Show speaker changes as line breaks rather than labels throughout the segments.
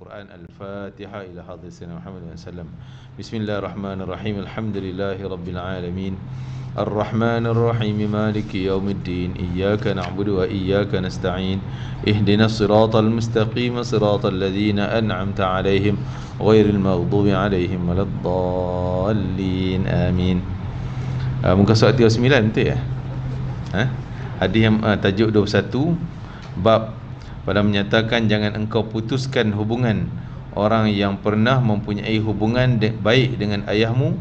Al-Quran. Al-Fatiha ila hadrat Sayyidina Muhammad SAW. Bismillahirrahmanirrahim. Alhamdulillahi Rabbil Alamin. Ar-Rahmanir Rahim. Maliki yaumiddin. Iyyaka na'budu wa iyyaka nasta'in. Ihdinas siratal mustaqim. Siratal ladzina an'amta 'alaihim ghairil maghdubi 'alaihim waladdallin. Amin. Muka surat 39 betul ya? Hadis yang tajuk 21, bab pada menyatakan jangan engkau putuskan hubungan orang yang pernah mempunyai hubungan baik dengan ayahmu,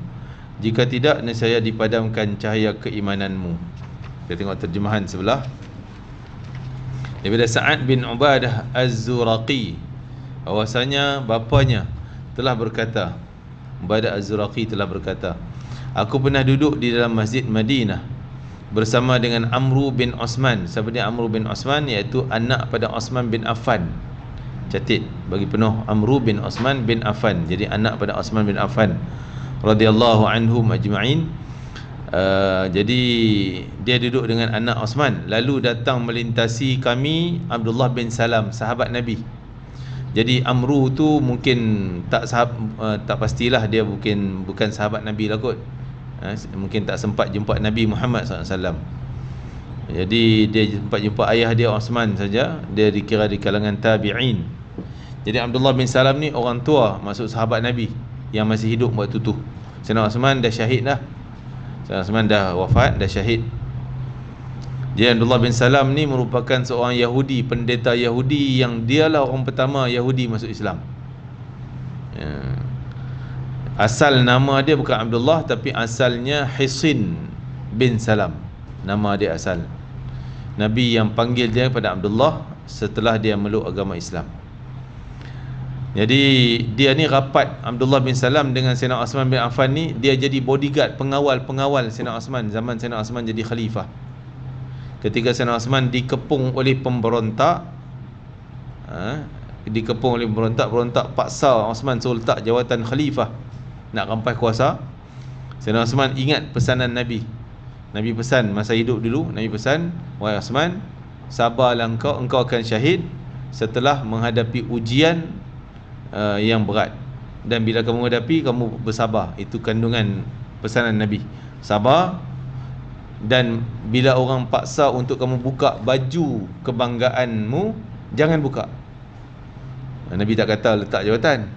jika tidak nescaya dipadamkan cahaya keimananmu. Kita tengok terjemahan sebelah. Daripada Sa'ad bin Ubadah Az-Zuraqi, bahwasanya bapanya telah berkata, Ubadah Az-Zuraqi telah berkata, aku pernah duduk di dalam masjid Madinah bersama dengan Amru bin Osman. Siapa dia Amru bin Osman? Iaitu anak pada Osman bin Affan. Catat bagi penuh, Amru bin Osman bin Affan. Jadi anak pada Osman bin Affan radhiyallahu anhum ajma'in. Jadi dia duduk dengan anak Osman. Lalu datang melintasi kami Abdullah bin Salam, sahabat Nabi. Jadi Amru tu mungkin tak pastilah dia bukan sahabat Nabi lah kot. Mungkin tak sempat jumpa Nabi Muhammad SAW. Jadi dia sempat jumpa ayah dia Osman saja. Dia dikira di kalangan tabi'in. Jadi Abdullah bin Salam ni orang tua, masuk sahabat Nabi yang masih hidup waktu tu. Sayyidina Osman dah syahid dah. Sayyidina Osman dah wafat, dah syahid. Jadi Abdullah bin Salam ni merupakan seorang Yahudi, pendeta Yahudi yang dialah orang pertama Yahudi masuk Islam. Asal nama dia bukan Abdullah, tapi asalnya Hisin bin Salam. Nama dia asal. Nabi yang panggil dia kepada Abdullah setelah dia meluk agama Islam. Jadi dia ni rapat, Abdullah bin Salam dengan Sayyidina Osman bin Affan ni, dia jadi bodyguard, pengawal Sayyidina Osman zaman Sayyidina Osman jadi khalifah. Ketika Sayyidina Osman dikepung oleh pemberontak, berontak paksa Osman suruh letak jawatan khalifah, nak rampas kuasa. Sayyidina Osman ingat pesanan Nabi. Nabi pesan masa hidup dulu, Nabi pesan, wahai Osman, sabarlah engkau akan syahid setelah menghadapi ujian yang berat. Dan bila kamu menghadapi, kamu bersabar. Itu kandungan pesanan Nabi. Sabar. Dan bila orang paksa untuk kamu buka baju kebanggaanmu, jangan buka. Nabi tak kata letak jawatan.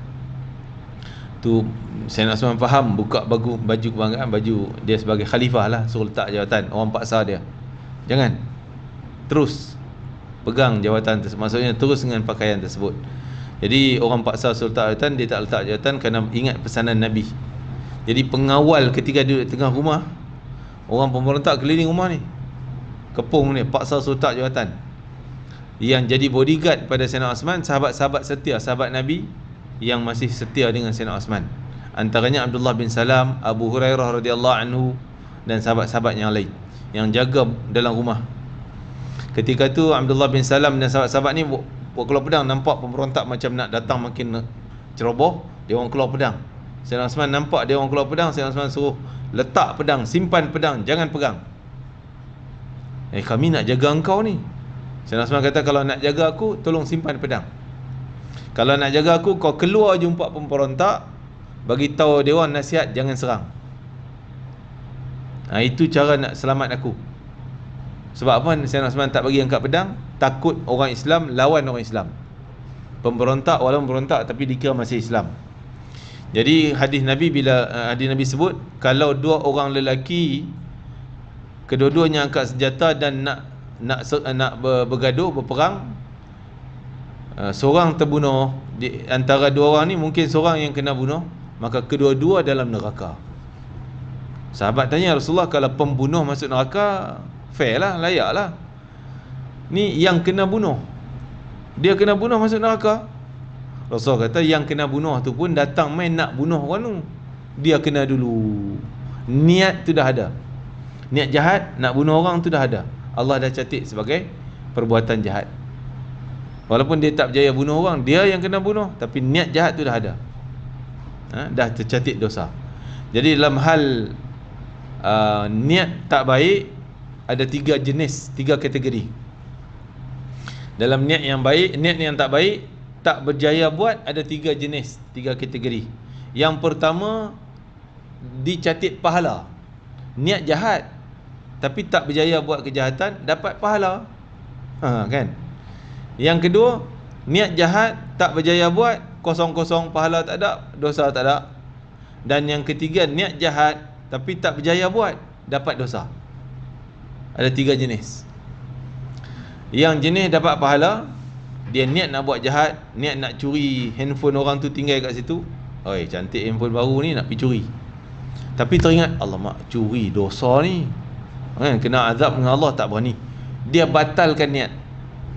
Tu Sayyidina Osman faham, buka baju kebanggaan, baju dia sebagai khalifah lah, suruh letak jawatan. Orang paksa dia, jangan, terus pegang jawatan tersebut. Maksudnya terus dengan pakaian tersebut. Jadi orang paksa suruh letak jawatan, dia tak letak jawatan kerana ingat pesanan Nabi. Jadi pengawal ketika duduk di tengah rumah, orang pemberontak keliling rumah ni, kepung ni, paksa suruh letak jawatan. Yang jadi bodyguard pada Sayyidina Osman, sahabat-sahabat setia, sahabat Nabi yang masih setia dengan Sayyidina Osman. Antaranya Abdullah bin Salam, Abu Hurairah radhiyallahu anhu, dan sahabat-sahabat yang lain yang jaga dalam rumah. Ketika tu Abdullah bin Salam dan sahabat-sahabat ni buat keluar pedang, nampak pemberontak macam nak datang makin ceroboh, dia orang keluar pedang. Sayyidina Osman nampak dia orang keluar pedang, Sayyidina Osman suruh letak pedang, simpan pedang, jangan pegang. Kami nak jaga engkau ni. Sayyidina Osman kata, kalau nak jaga aku, tolong simpan pedang. Kalau nak jaga aku, kau keluar jumpa pemberontak, bagi tahu dia orang nasihat, jangan serang. Itu cara nak selamat aku. Sebab apa Sayyidina Osman tak bagi angkat pedang? Takut orang Islam lawan orang Islam. Pemberontak walaupun berontak tapi dikira masih Islam. Jadi hadis Nabi, bila hadis Nabi sebut, kalau dua orang lelaki kedua-duanya angkat senjata dan nak bergaduh, berperang, seorang terbunuh di antara dua orang ni, mungkin seorang yang kena bunuh, maka kedua-dua dalam neraka. Sahabat tanya, Rasulullah, kalau pembunuh masuk neraka, fair lah, layak lah. Ni yang kena bunuh, dia kena bunuh masuk neraka. Rasulullah kata, yang kena bunuh tu pun datang main nak bunuh orang tu, dia kena dulu. Niat tu dah ada, niat jahat nak bunuh orang tu dah ada, Allah dah catat sebagai perbuatan jahat. Walaupun dia tak berjaya bunuh orang, dia yang kena bunuh, tapi niat jahat tu dah ada, dah tercatat dosa. Jadi dalam hal niat tak baik, ada tiga jenis, tiga kategori. Dalam niat yang baik, niat yang tak baik, tak berjaya buat ada 3 jenis, 3 kategori. Yang pertama, dicatat pahala. Niat jahat tapi tak berjaya buat kejahatan, dapat pahala. Kan? Yang kedua, niat jahat tak berjaya buat, kosong-kosong, pahala tak ada, dosa tak ada. Dan yang ketiga, niat jahat tapi tak berjaya buat, dapat dosa. Ada 3 jenis. Yang jenis dapat pahala, dia niat nak buat jahat, niat nak curi handphone orang tu tinggal kat situ. Oi, cantik handphone baru ni, nak pergi curi. Tapi teringat, alamak, curi dosa ni, kan, kena azab dengan Allah, tak berani. Dia batalkan niat,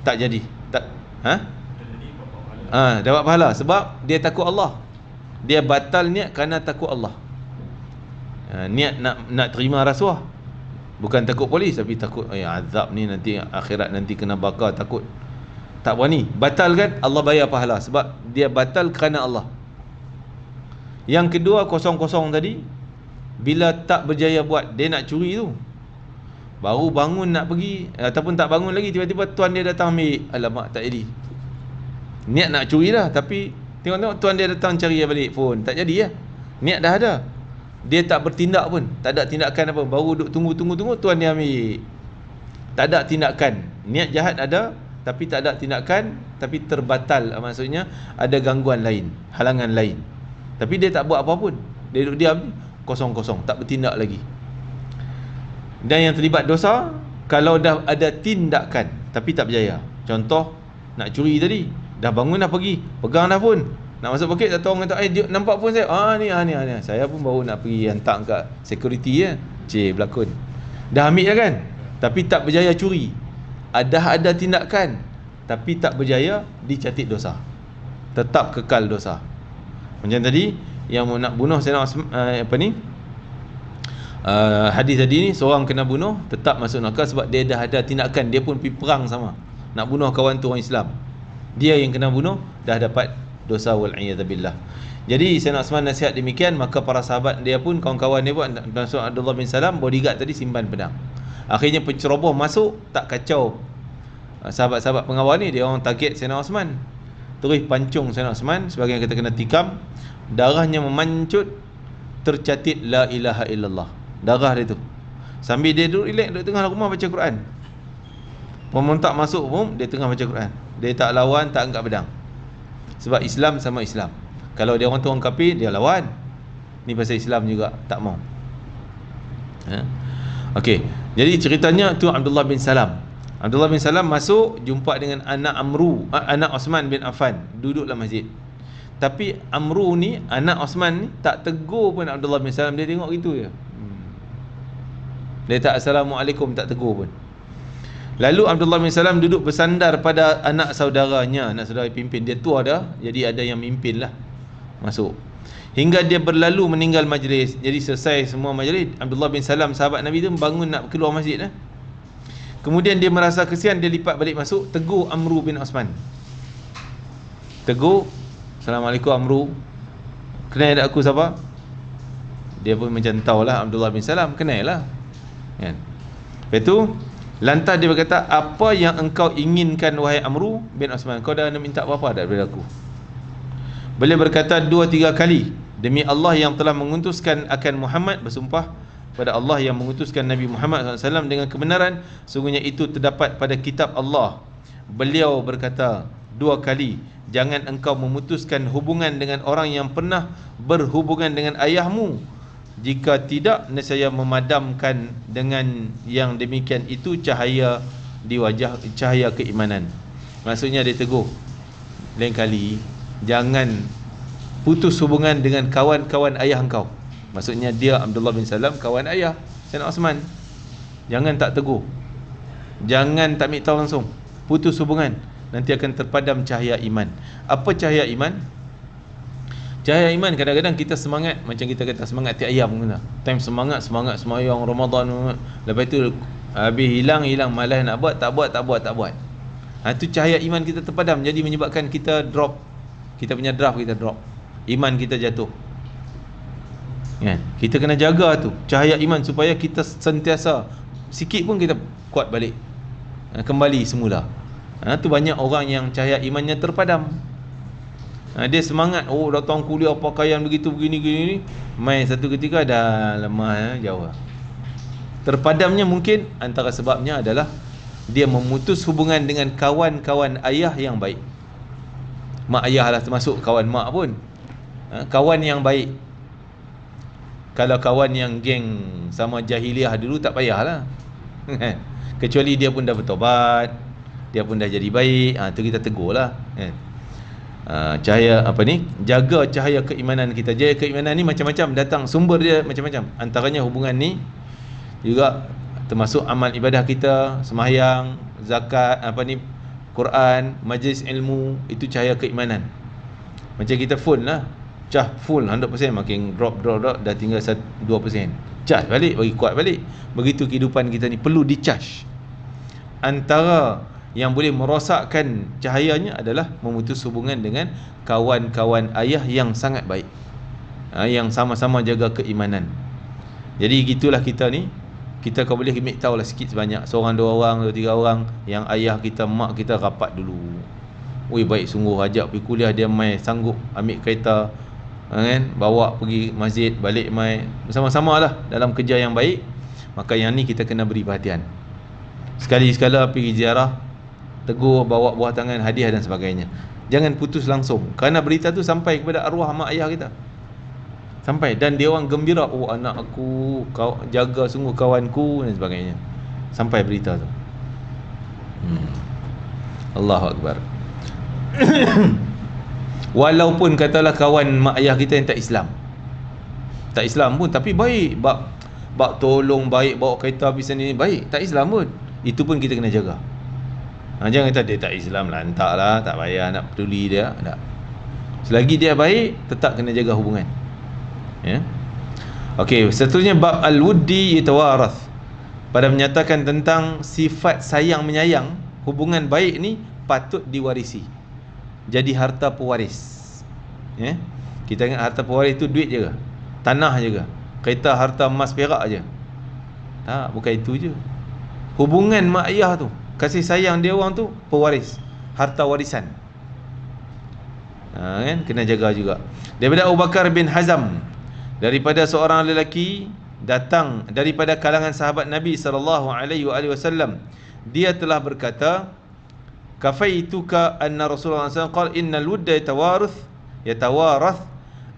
tak jadi. Tak, dapat pahala sebab dia takut Allah. Dia batal niat kerana takut Allah. Niat nak terima rasuah, bukan takut polis, tapi takut azab ni nanti akhirat nanti kena bakar, takut. Tak berani, batalkan, Allah bayar pahala sebab dia batal kerana Allah. Yang kedua, kosong-kosong tadi, bila tak berjaya buat, dia nak curi tu, baru bangun nak pergi, ataupun tak bangun lagi, tiba-tiba tuan dia datang ambil, alamak, tak jadi. Niat nak curi dah, tapi tengok-tengok tuan dia datang cari balik phone, tak jadi ya. Niat dah ada, dia tak bertindak pun, tak ada tindakan apa, baru duk tunggu, tuan dia ambil. Tak ada tindakan, niat jahat ada, tapi tak ada tindakan, tapi terbatal, maksudnya ada gangguan lain, halangan lain. Tapi dia tak buat apa pun, dia duduk diam, kosong-kosong, tak bertindak lagi. Dan yang terlibat dosa, kalau dah ada tindakan tapi tak berjaya. Contoh, nak curi tadi, dah bangun dah pergi, pegang dah pun, nak masuk poket, satu orang kata, dia nampak pun saya, ni. Saya pun baru nak pergi hantar kat security ya. Berlakon. Dah ambil dah kan, tapi tak berjaya curi. Ada tindakan tapi tak berjaya, dicatat dosa, tetap kekal dosa. Macam tadi yang nak bunuh Sayyidina hadis tadi ni, seorang kena bunuh tetap masuk neraka sebab dia dah ada tindakan, dia pun pergi perang sama, nak bunuh kawan tu orang Islam, dia yang kena bunuh, dah dapat dosa, wal'iyadzubillah. Jadi Sayyidina Osman nasihat demikian, maka para sahabat dia pun, kawan-kawan dia pun, termasuk Abdullah bin Salam, bodyguard tadi simpan pedang. Akhirnya penceroboh masuk, tak kacau sahabat-sahabat pengawal ni, dia orang target Sayyidina Osman, terus pancung Sayyidina Osman, sebagian kata kena tikam, darahnya memancut, tercatat la ilaha illallah, darah dia tu, sambil dia duduk relax, duduk tengah rumah baca Quran. Pemontak masuk pun, dia tengah baca Quran, dia tak lawan, tak angkat pedang, sebab Islam sama Islam. Kalau dia orang tu orang kafir, dia lawan. Ni pasal Islam juga, tak mau. Okey, jadi ceritanya tu Abdullah bin Salam. Abdullah bin Salam masuk, jumpa dengan anak anak Osman bin Affan, duduk dalam masjid. Tapi Amru ni, anak Osman ni, tak tegur pun Abdullah bin Salam, dia tengok gitu je. Dia tak Assalamualaikum, tak tegur pun. Lalu Abdullah bin Salam duduk bersandar pada anak saudaranya, anak saudara pimpin, dia tua dah, jadi ada yang mimpin lah, masuk. Hingga dia berlalu meninggal majlis. Jadi selesai semua majlis, Abdullah bin Salam, sahabat Nabi tu, bangun nak keluar masjid. Kemudian dia merasa kesian, dia lipat balik masuk, tegur Amru bin Osman. Tegur, Assalamualaikum Amru, kenal tak aku siapa? Dia pun macam tahulah Abdullah bin Salam, kenal lah kan? Lepas tu, lantas dia berkata, apa yang engkau inginkan wahai Amru bin Osman? Kau dah nak minta apa-apa daripada aku? Beliau berkata 2-3 kali, demi Allah yang telah mengutuskan akan Muhammad, bersumpah pada Allah yang mengutuskan Nabi Muhammad SAW dengan kebenaran, sungguhnya itu terdapat pada kitab Allah. Beliau berkata 2 kali, jangan engkau memutuskan hubungan dengan orang yang pernah berhubungan dengan ayahmu. Jika tidak, nescaya memadamkan dengan yang demikian itu cahaya di wajah, cahaya keimanan. Maksudnya dia tegur, lain kali jangan putus hubungan dengan kawan-kawan ayah engkau. Maksudnya dia Abdullah bin Salam, kawan ayah Sayyidina Osman. Jangan tak tegur, jangan tak ambil tahu langsung, putus hubungan, nanti akan terpadam cahaya iman. Apa cahaya iman? Cahaya iman kadang-kadang kita semangat, macam kita kata semangat tiap ayam kena. Time semangat semayang Ramadan, lepas tu habis hilang, malas nak buat, tak buat. Itu cahaya iman kita terpadam, jadi menyebabkan kita drop, kita punya draft kita drop, iman kita jatuh. Kan? Kita kena jaga tu cahaya iman supaya kita sentiasa, sikit pun kita kuat balik, kembali semula. Tu banyak orang yang cahaya imannya terpadam. Dia semangat, datang kuliah pakaian begitu begini. Mai satu ketika dah lemah, jauh. Terpadamnya mungkin antara sebabnya adalah dia memutus hubungan dengan kawan-kawan ayah yang baik. Mak ayah lah termasuk kawan mak pun. Kawan yang baik. Kalau kawan yang geng sama jahiliah dulu tak payahlah. Kecuali dia pun dah bertobat, dia pun dah jadi baik, tu kita tegurlah. Cahaya jaga cahaya keimanan kita. Cahaya keimanan ni macam-macam datang, sumber dia macam-macam. Antaranya hubungan ni juga termasuk amal ibadah kita, sembahyang, zakat, Quran, majlis ilmu, itu cahaya keimanan. Macam kita phone lah, charge full 100%, makin drop dah tinggal 2%. Charge balik, bagi kuat balik. Begitu kehidupan kita ni perlu di-charge. Antara yang boleh merosakkan cahayanya adalah memutus hubungan dengan kawan-kawan ayah yang sangat baik, yang sama-sama jaga keimanan. Jadi gitulah kita ni. Kita kau boleh ambil tahulah sikit sebanyak, seorang, dua orang, tiga orang yang ayah kita, mak kita rapat dulu. Baik sungguh, ajak pergi kuliah, dia mai sanggup ambil kereta, kan, bawa pergi masjid, balik mai bersama-sama lah dalam kerja yang baik. Maka yang ni kita kena beri perhatian. Sekali-sekala pergi ziarah, tegur, bawa buah tangan, hadiah dan sebagainya. Jangan putus langsung, kerana berita tu sampai kepada arwah mak ayah kita, sampai, dan dia orang gembira, anak aku, kau jaga sungguh kawanku dan sebagainya, sampai berita tu. Allahu Akbar. Walaupun katalah kawan mak ayah kita yang tak Islam pun, tapi baik, bak tolong, baik, bawa kereta habis ni, baik, tak Islam pun, itu pun kita kena jaga. Jangan kata dia tak Islam, lantak lah, tak payah nak peduli dia, tak. Selagi dia baik, tetap kena jaga hubungan. Okey, seterusnya bab al-wuddi yatawarath, pada menyatakan tentang sifat sayang menyayang. Hubungan baik ni patut diwarisi, jadi harta pewaris. Kita ingat harta pewaris tu duit je ke? Tanah je ke? Kereta, harta emas perak je? Tak, bukan itu je. Hubungan mak ayah tu, kasih sayang dia orang tu pewaris, harta warisan. Kan? Kena jaga juga. Daripada Abu Bakar bin Hazam, daripada seorang lelaki datang daripada kalangan sahabat Nabi SAW, dia telah berkata, kafaituka anna Rasulullah SAW qala innal wudda yatawarath,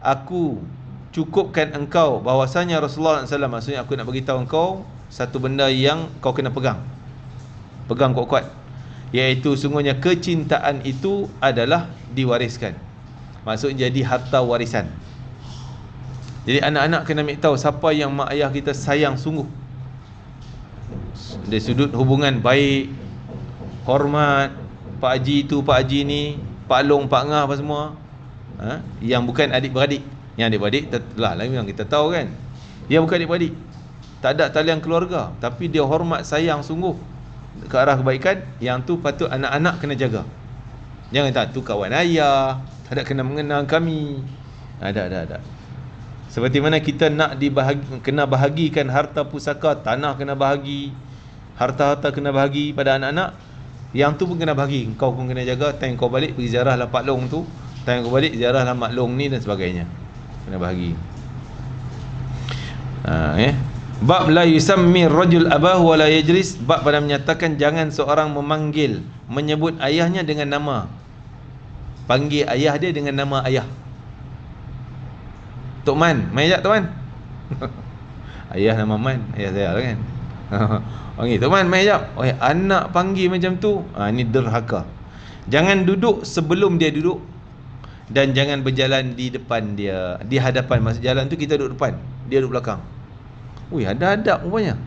aku cukupkan engkau bahwasanya Rasulullah SAW, maksudnya aku nak bagi tahu engkau satu benda yang kau kena pegang kuat-kuat, iaitu sungguhnya kecintaan itu adalah diwariskan, maksudnya jadi harta warisan. Jadi anak-anak kena ambil tahu siapa yang mak ayah kita sayang sungguh, dari sudut hubungan baik, hormat, Pak Haji tu, Pak Haji ni, Pak Long, Pak Ngah, apa semua, yang bukan adik-beradik. Yang adik-beradik lah memang kita tahu kan, dia bukan adik-beradik, tak ada talian keluarga, tapi dia hormat, sayang sungguh ke arah kebaikan. Yang tu patut anak-anak kena jaga. Jangan tak, tu kawan ayah, tak ada kena mengenal kami. Ada. Seperti mana kita nak kena bahagikan harta pusaka, tanah kena bahagi, harta-harta kena bahagi pada anak-anak, yang tu pun kena bahagi. Kau pun kena jaga. Time kau balik pergi ziarah lah Pak Long tu, time kau balik ziarah lah Mak Long ni dan sebagainya, kena bahagi. Bab la yusammi rajul abahu wa la yajlis, bab pada menyatakan jangan seorang menyebut ayahnya dengan nama, panggil ayah dia dengan nama ayah. Tok Man, mai jap Tok Man. Ayah nama Man, ayah saya lah kan. Okey, Tok Man mai jap. Anak panggil macam tu, ni derhaka. Jangan duduk sebelum dia duduk, dan jangan berjalan di depan dia, di hadapan. Maksud jalan tu kita duduk depan, dia duduk belakang. Ada adab rupanya.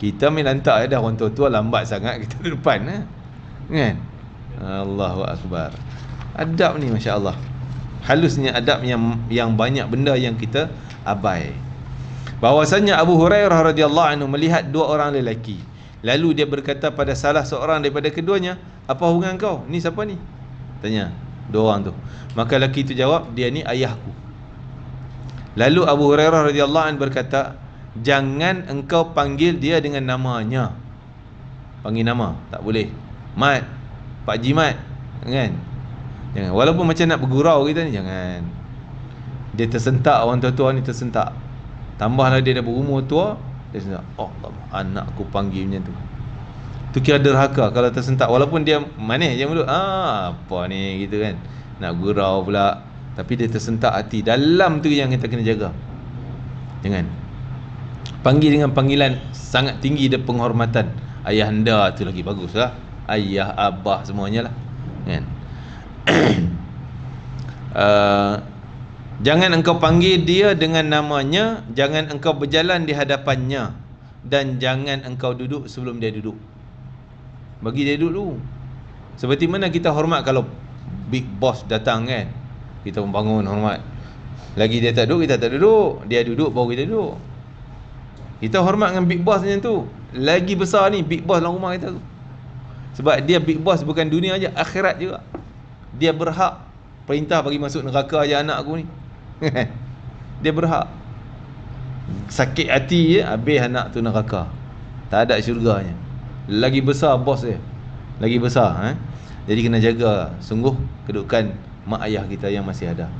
Kita main lantak dah, orang tua-tua lambat sangat, kita duduk depan kan. Allahu Akbar. Adab ni masya-Allah. Halusnya adab yang banyak benda yang kita abai. Bahwasanya Abu Hurairah radhiyallahu anhu melihat dua orang lelaki, lalu dia berkata pada salah seorang daripada keduanya, apa hubungan kau? Ni siapa ni? Tanya dua orang tu. Maka lelaki itu jawab, dia ni ayahku. Lalu Abu Hurairah radhiyallahu anhu berkata, jangan engkau panggil dia dengan namanya. Panggil nama tak boleh. Mat, Pak Jimat, kan? Jangan. Walaupun macam nak bergurau kita ni, jangan. Dia tersentak, orang tua-tua ni tersentak. Tambahlah dia dah berumur tua, dia sentak. Oh, anak aku panggil macam tu. Tu kira derhaka kalau tersentak. Walaupun dia manis je mulut. Apa ni gitu kan. Nak gurau pula. Tapi dia tersentak hati. Dalam tu yang kita kena jaga. Jangan. Panggil dengan panggilan sangat tinggi dan penghormatan. Ayah anda tu lagi bagus lah. Ayah, abah semuanya lah. Kan? Jangan engkau panggil dia dengan namanya. Jangan engkau berjalan di hadapannya. Dan jangan engkau duduk sebelum dia duduk. Bagi dia duduk dulu. Seperti mana kita hormat kalau big boss datang kan, kita membangun hormat. Lagi dia tak duduk, kita tak duduk. Dia duduk, baru kita duduk. Kita hormat dengan big boss macam tu. Lagi besar ni big boss dalam rumah kita tu. Sebab dia big boss bukan dunia aja, akhirat juga. Dia berhak perintah bagi masuk neraka aja anak aku ni. Dia berhak. Sakit hati je, habis anak tu neraka. Tak ada syurganya. Lagi besar bos dia. Lagi besar. Jadi kena jaga sungguh kedudukan mak ayah kita yang masih ada.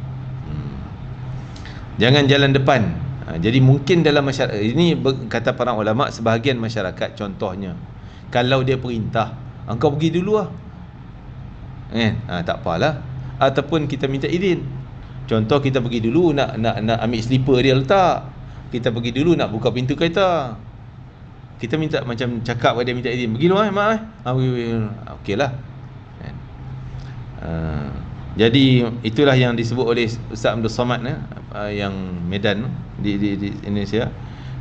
Jangan jalan depan. Jadi mungkin dalam masyarakat ini, kata para ulama, sebahagian masyarakat contohnya, kalau dia perintah, engkau pergi dulu lah. Tak apalah. Ataupun kita minta izin. Contoh kita pergi dulu nak ambil slipper dia letak. Kita pergi dulu nak buka pintu kereta. Kita minta macam cakap pada dia minta izin. Pergi dulu mak okey lah. Jadi itulah yang disebut oleh Ustaz Abdul Samad yang Medan di Indonesia.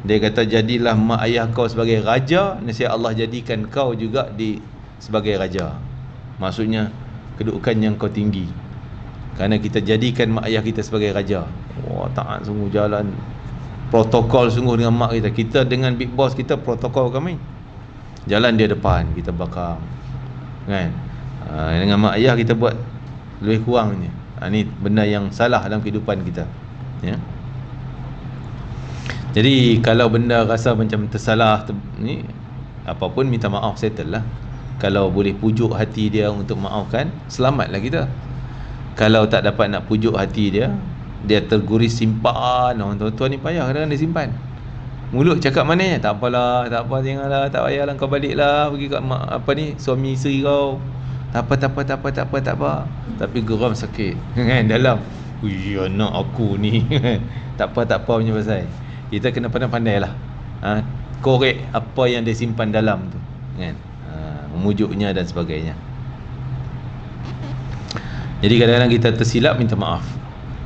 Dia kata, jadilah mak ayah kau sebagai raja, nescaya Allah jadikan kau juga sebagai raja. Maksudnya kedudukan yang kau tinggi. Kerana kita jadikan mak ayah kita sebagai raja. Wah, taat sungguh jalan protokol sungguh dengan mak kita. Kita dengan big boss kita protokol kami. Jalan dia depan, kita belakang. Kan? Dengan mak ayah kita buat lebih kurangnya. Ini benda yang salah dalam kehidupan kita. Ya. Jadi kalau benda rasa macam tersalah ni, apapun minta maaf, settle lah. Kalau boleh pujuk hati dia untuk maafkan, selamatlah kita. Kalau tak dapat nak pujuk hati dia, dia terguris simpan. Orang tua-tua ni payah kadang-kadang dia simpan. Mulut cakap manis, tak apalah, tak apa, janganlah, tak payahlah, kau baliklah pergi kat mak suami isteri kau. Tak apa. Tapi geram sakit kan dalam. Ui, anak aku ni. tak apa punya pasal. Kita kena pandai-pandai lah. Korek apa yang dia simpan dalam tu kan. Memujuknya dan sebagainya. Jadi kadang-kadang kita tersilap, minta maaf.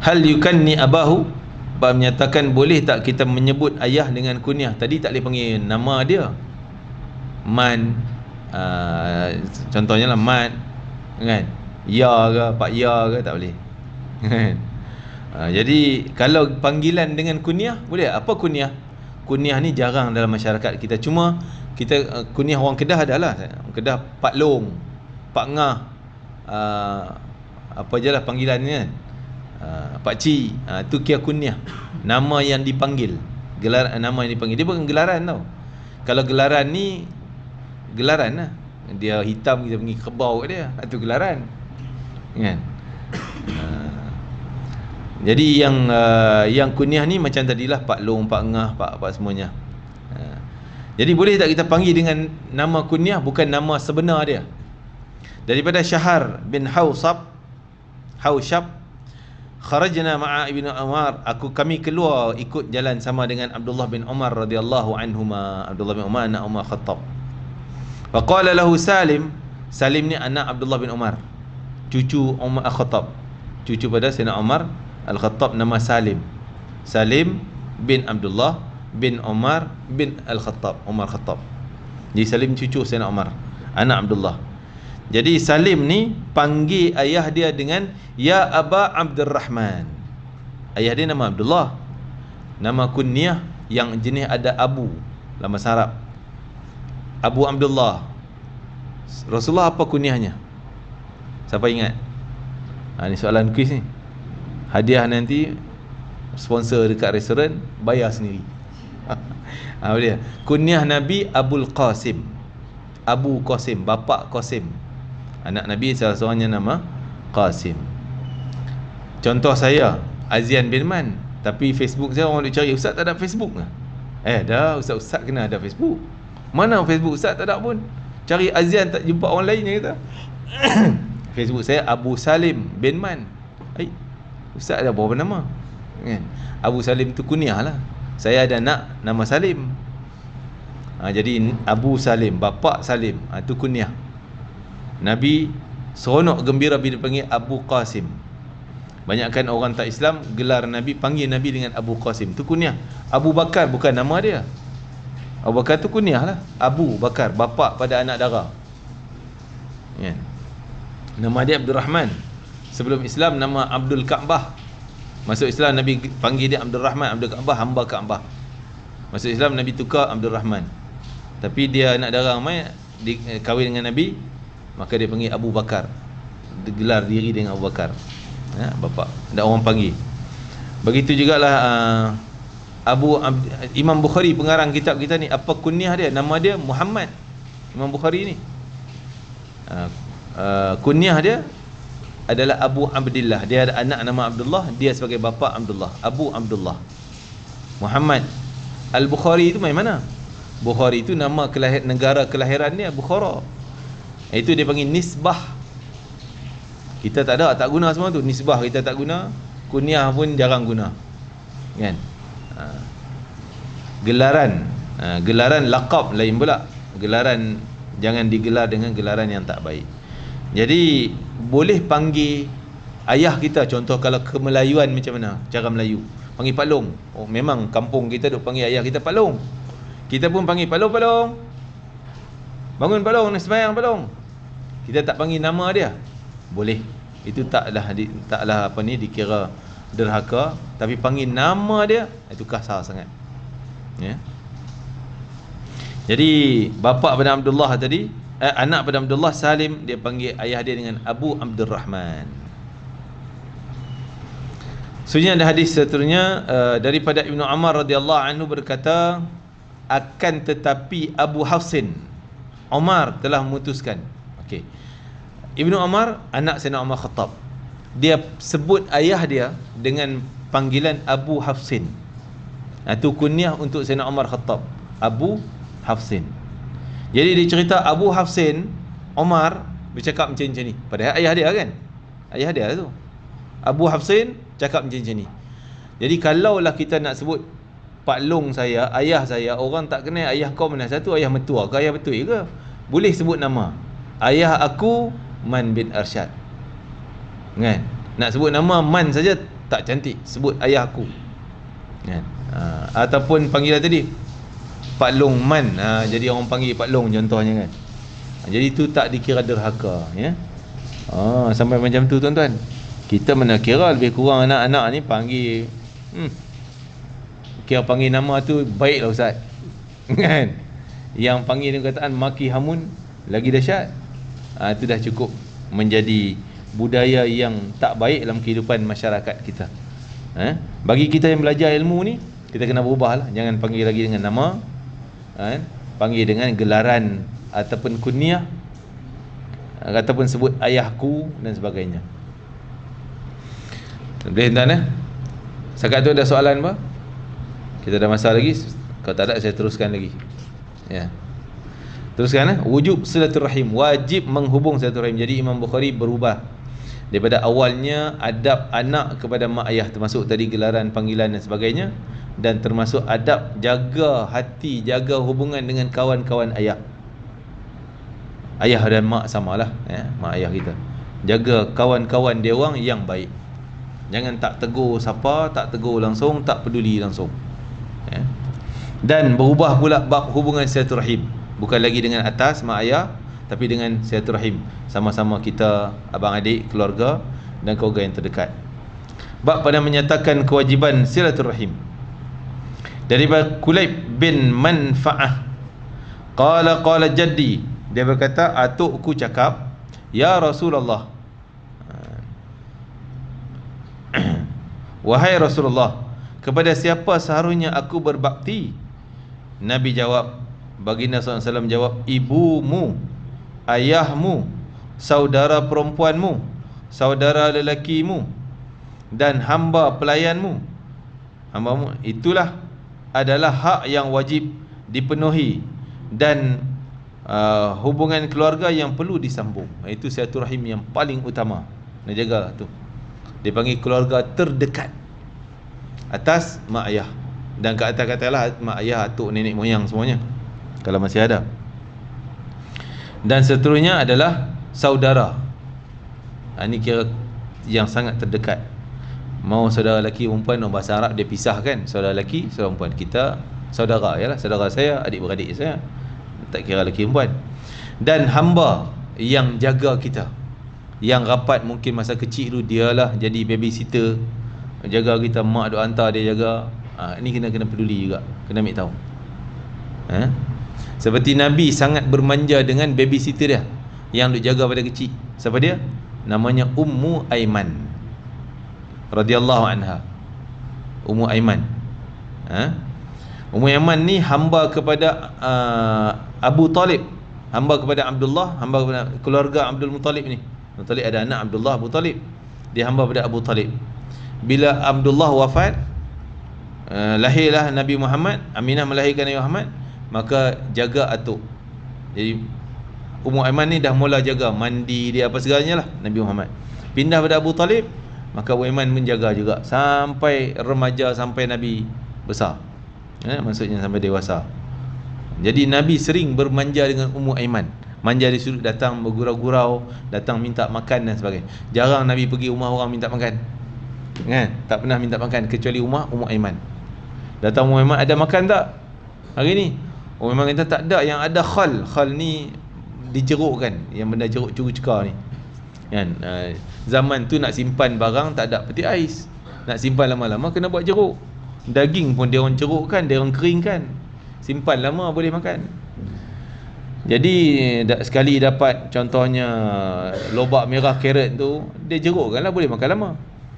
Hal yukanni abahu, menyatakan boleh tak kita menyebut ayah dengan kunyah. Tadi tak boleh panggil nama dia. Man, contohnya lah Man kan, Ya ke Pak Ya ke, tak boleh. Jadi kalau panggilan dengan kunyah boleh. Apa kunyah? Kunyah ni jarang dalam masyarakat kita. Cuma kita kunyah orang Kedah adalah orang Kedah, Pak Long, Pak Ngah, apa je lah panggilan ni kan. Pak Ci, tu kira kunyah. Nama yang dipanggil, gelaran, nama yang dipanggil. Dia bukan gelaran tau. Kalau gelaran ni, gelaran lah. Dia hitam, kita pergi kebau kat dia, itu gelaran kan. Jadi yang kunyah ni macam tadilah, Pak Long, Pak Ngah, Pak semuanya. Jadi boleh tak kita panggil dengan nama kunyah, bukan nama sebenar dia. Daripada Syahar bin Haushab, kharajna ma'a Ibnu Umar, kami keluar ikut jalan sama dengan Abdullah bin Umar radhiyallahu anhuma. Abdullah bin Umar anak Umar Khattab. Faqala lahu Salim ni anak Abdullah bin Umar, cucu Umar Al-Khattab, cucu pada Sayyidina Umar Al-Khattab, nama Salim bin Abdullah bin Umar bin Al-Khattab, Umar Khattab. Jadi Salim cucu Sayyidina Umar, anak Abdullah. Jadi Salim ni panggil ayah dia dengan Ya Aba Abdurrahman. Ayah dia nama Abdullah. Nama kunyah yang jenis ada Abu dalam bahasa Arab, Abu Abdullah. Rasulullah apa kunyahnya? Siapa ingat? Ni soalan kuis ni. Hadiah nanti sponsor dekat restoran, bayar sendiri. Dia kunyah Nabi Abul Qasim, Abu Qasim, bapa Qasim. Anak Nabi salah seorangnya nama Qasim. Contoh saya Azian bin Man, tapi Facebook saya orang nak cari, ustaz tak ada Facebook ke? Dah, ustaz kena ada Facebook. Mana Facebook ustaz tak ada pun. Cari Azian tak jumpa orang lain kata. Facebook saya Abu Salim bin Man. Ustaz ada berapa nama? Kan? Abu Salim tu kunyah lah. Saya ada anak nama Salim. Jadi Abu Salim, bapa Salim, tu kunyah. Nabi seronok gembira bila panggil Abu Qasim. Banyakkan orang tak Islam gelar Nabi, panggil Nabi dengan Abu Qasim, tu kunyah. Abu Bakar bukan nama dia. Abu Bakar tu kunyah lah. Abu Bakar, bapa pada anak dara. Ya. Nama dia Abdul Rahman. Sebelum Islam nama Abdul Ka'bah. Masuk Islam Nabi panggil dia Abdul Rahman, Abdul Ka'bah, hamba Ka'bah. Masuk Islam Nabi tukar Abdul Rahman. Tapi dia anak dara ramai, kahwin dengan Nabi, maka dia panggil Abu Bakar. Dia gelar diri dengan Abu Bakar. Bapa. Ada orang panggil. Begitu jugalah Imam Bukhari, pengarang kitab kita ni, apa kunyah dia? Nama dia Muhammad. Imam Bukhari ni. Kunyah dia adalah Abu Abdillah. Dia ada anak nama Abdullah, dia sebagai bapa Abdullah, Abu Abdullah. Muhammad Al-Bukhari itu main mana? Bukhari itu nama negara kelahiran dia Bukhara. Itu dia panggil nisbah. Kita tak ada, tak guna semua tu. Nisbah kita tak guna, kunyah pun jarang guna. Kan? Gelaran, gelaran laqab lain pula. Gelaran jangan digelar dengan gelaran yang tak baik. Jadi boleh panggil ayah kita, contoh kalau kemelayuan macam mana cara Melayu, panggil Pak Long. Memang kampung kita duk panggil ayah kita Pak Long. Kita pun panggil Pak Long, Pak Long, bangun Pak Long, sembahyang Pak Long. Kita tak panggil nama dia, boleh. Itu taklah dikira derhaka. Tapi panggil nama dia, itu kasar sangat. Ya. Jadi bapa pada Abdullah tadi, anak pada Abdullah Salim, dia panggil ayah dia dengan Abu Abdul Rahman. Sebenarnya ada hadis seterusnya daripada Ibnu Umar radhiyallahu anhu berkata, akan tetapi Abu Hafsin, Umar telah memutuskan. Okey. Ibnu Umar anak Sayyidina Umar Khattab. Dia sebut ayah dia dengan panggilan Abu Hafsin. Itu kunyah untuk Sayyidina Umar Khattab, Abu Hafsin. Jadi dia cerita Abu Hafsin, Umar bercakap macam ni. Padahal ayah dia kan? Ayah dia tu. Abu Hafsin cakap macam ni. Jadi kalaulah kita nak sebut Pak Long saya, ayah saya, orang tak kenal ayah kau mana satu, ayah mertua ke ayah betul ke? Boleh sebut nama. Ayah aku Man bin Arsyad. Kan? Nak sebut nama Man saja tak cantik, sebut ayah aku. Kan? Ataupun panggilan tadi Pak Long Man, jadi orang panggil Pak Long contohnya kan. Jadi itu tak dikira derhaka, ya. Sampai macam tu tuan-tuan. Kita mana kira lebih kurang anak-anak ni panggil kira panggil nama tu baiklah ustaz. Kan? Yang panggil dengan kataan maki hamun lagi dahsyat. Itu dah cukup menjadi budaya yang tak baik dalam kehidupan masyarakat kita. Bagi kita yang belajar ilmu ni, kita kena berubahlah. Jangan panggil lagi dengan nama, panggil dengan gelaran ataupun kunyah, ataupun sebut ayahku dan sebagainya. Boleh tuan-tuan? Setakat tu ada soalan apa? Kita ada masa lagi? Kalau tak ada saya teruskan lagi. Ya. Teruskan. Wujub silaturahim, wajib menghubung silaturahim. Jadi Imam Bukhari berubah daripada awalnya adab anak kepada mak ayah, termasuk tadi gelaran panggilan dan sebagainya, dan termasuk adab jaga hati, jaga hubungan dengan kawan-kawan ayah. Ayah dan mak samalah, ya, mak ayah kita. Jaga kawan-kawan dia orang yang baik. Jangan tak tegur siapa, tak tegur langsung, tak peduli langsung, ya. Dan berubah pula bab hubungan silaturahim, bukan lagi dengan atas mak ayah, tapi dengan silaturahim, sama-sama kita abang adik, keluarga dan keluarga yang terdekat. Bab pada menyatakan kewajiban silaturahim. Daripada Kulayb bin Manfa'ah, qala jaddi, dia berkata atukku cakap, ya Rasulullah, wahai Rasulullah, kepada siapa seharusnya aku berbakti? Nabi jawab, baginda SAW jawab, ibumu, ayahmu, saudara perempuanmu, saudara lelakimu dan hamba pelayanmu. Hambamu itulah adalah hak yang wajib dipenuhi dan hubungan keluarga yang perlu disambung. Itu silaturahim yang paling utama. Nak jaga tu. Dia panggil keluarga terdekat atas mak ayah. Dan ke atas katalah mak ayah, atuk, nenek moyang semuanya kalau masih ada. Dan seterusnya adalah saudara. Ini kira yang sangat terdekat. Mau saudara lelaki perempuan, bahasa Arab dia pisahkan saudara lelaki, saudara perempuan. Kita saudara, yalah, saudara saya, adik-beradik saya, tak kira lelaki perempuan. Dan hamba yang jaga kita, yang rapat mungkin masa kecil tu dialah jadi babysitter, jaga kita, mak duk hantar dia jaga. Ini kena peduli juga, kena ambil tahu. Seperti Nabi sangat bermanja dengan babysitter dia yang duk jaga pada kecil. Siapa dia? Namanya Ummu Aiman radhiyallahu anha. Ummu Aiman. Ummu Aiman ni hamba kepada Abu Talib, hamba kepada Abdullah, hamba kepada keluarga Abdul Muttalib ni. Muttalib ada anak Abdullah, Abu Talib. Dia hamba kepada Abu Talib. Bila Abdullah wafat, lahirlah Nabi Muhammad, Aminah melahirkan Nabi Muhammad, maka jaga atuk. Jadi Ummu Aiman ni dah mula jaga, mandi dia apa segalanya lah Nabi Muhammad. Pindah pada Abu Talib, maka Ummu Aiman menjaga juga sampai remaja, sampai Nabi besar, maksudnya sampai dewasa. Jadi Nabi sering bermanja dengan Ummu Aiman. Manja di sudut, datang bergurau-gurau, datang minta makan dan sebagainya. Jarang Nabi pergi rumah orang minta makan, kan? Tak pernah minta makan kecuali rumah Ummu Aiman. Datang Ummu Aiman, ada makan tak hari ni? Ummu Aiman kata tak ada, yang ada khal. Khal ni dijerukkan, yang benda jeruk curu-cekar ni, kan? Zaman tu nak simpan barang tak ada peti ais, nak simpan lama-lama kena buat jeruk. Daging pun dia orang jerukkan, dia orang keringkan, simpan lama boleh makan. Jadi sekali dapat contohnya lobak merah carrot tu, dia jerukkan lah, boleh makan lama.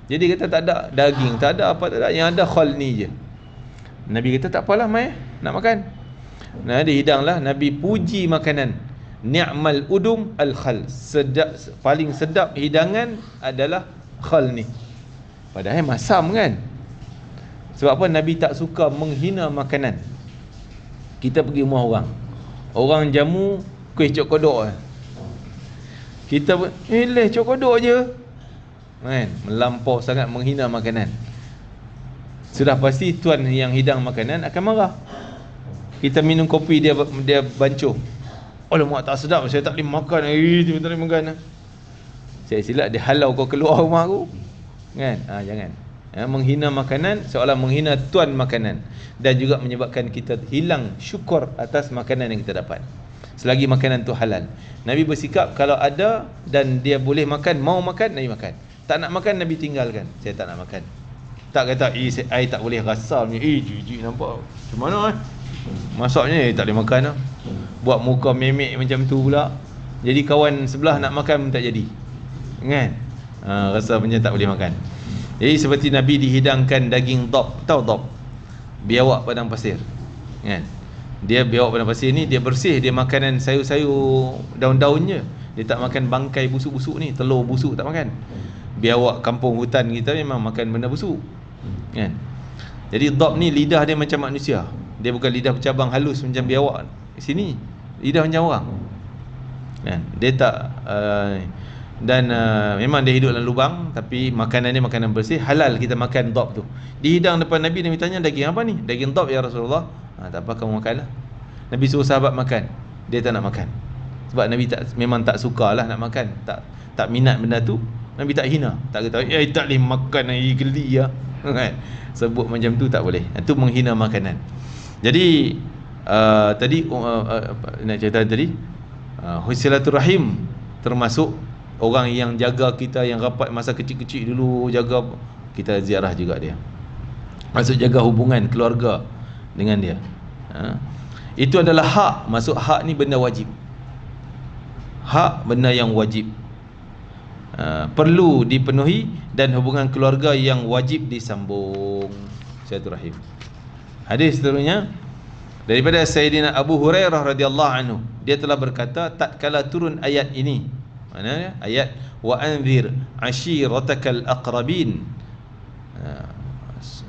Jadi kata tak ada daging, tak ada apa, tak ada, yang ada khal ni je. Nabi kata tak apalah mai, nak makan. Nah, dihidanglah. Nabi puji makanan. Ni'mal udum al-khal. Sedap, paling sedap hidangan adalah khal ni. Padahal masam kan. Sebab apa? Nabi tak suka menghina makanan. Kita pergi rumah orang, orang jamu kuih cok kodok, kita leh cok kodok je, kan? Melampau sangat menghina makanan. Sudah pasti tuan yang hidang makanan akan marah. Kita minum kopi, dia bancuh, alamak tak sedap, saya tak boleh makan, tak boleh makan. Saya silap dia halau kau keluar rumah aku, kan? Jangan. Menghina makanan seolah menghina tuan makanan, dan juga menyebabkan kita hilang syukur atas makanan yang kita dapat. Selagi makanan tu halal, Nabi bersikap kalau ada dan dia boleh makan, mau makan, Nabi makan. Tak nak makan, Nabi tinggalkan. Saya tak nak makan. Tak kata saya tak boleh rasa ni, jijik nampak macam mana masaknya, tak boleh makan lah. Buat muka memek macam tu pula. Jadi kawan sebelah nak makan pun tak jadi, kan? Rasa macam tak boleh makan. Jadi seperti Nabi dihidangkan daging dab. Tahu dab? Biawak padang pasir, kan? Dia biawak padang pasir ni, dia bersih, dia makanan sayur-sayur daun-daunnya. Dia tak makan bangkai busuk-busuk ni, telur busuk tak makan. Biawak kampung hutan kita memang makan benda busuk, kan? Jadi dab ni lidah dia macam manusia. Dia bukan lidah bercabang halus macam biawak sini, lidah macam orang, kan? Dia tak memang dia hidup dalam lubang, tapi makanan dia makanan bersih, halal kita makan dab tu. Dihidang depan Nabi, Nabi tanya, daging apa ni? Daging dab ya Rasulullah. Tak apa, kamu makanlah. Nabi suruh sahabat makan, dia tak nak makan. Sebab Nabi memang tak sukalah nak makan, tak minat benda tu. Nabi tak hina, tak kata tak boleh makan geli ya, kan? Sebut macam tu tak boleh. Itu menghina makanan. Jadi tadi nak cerita tadi, silaturahim termasuk orang yang jaga kita, yang rapat masa kecil-kecil dulu, jaga kita, ziarah juga dia. Maksud jaga hubungan keluarga dengan dia. Itu adalah hak. Maksud hak ni benda wajib. Hak benda yang wajib, perlu dipenuhi, dan hubungan keluarga yang wajib disambung, silaturahim. Hadis seterusnya daripada Sayyidina Abu Hurairah radhiyallahu anhu, dia telah berkata, tatkala turun ayat ini, Mana ayat wa anzir ashiratakal aqrabin.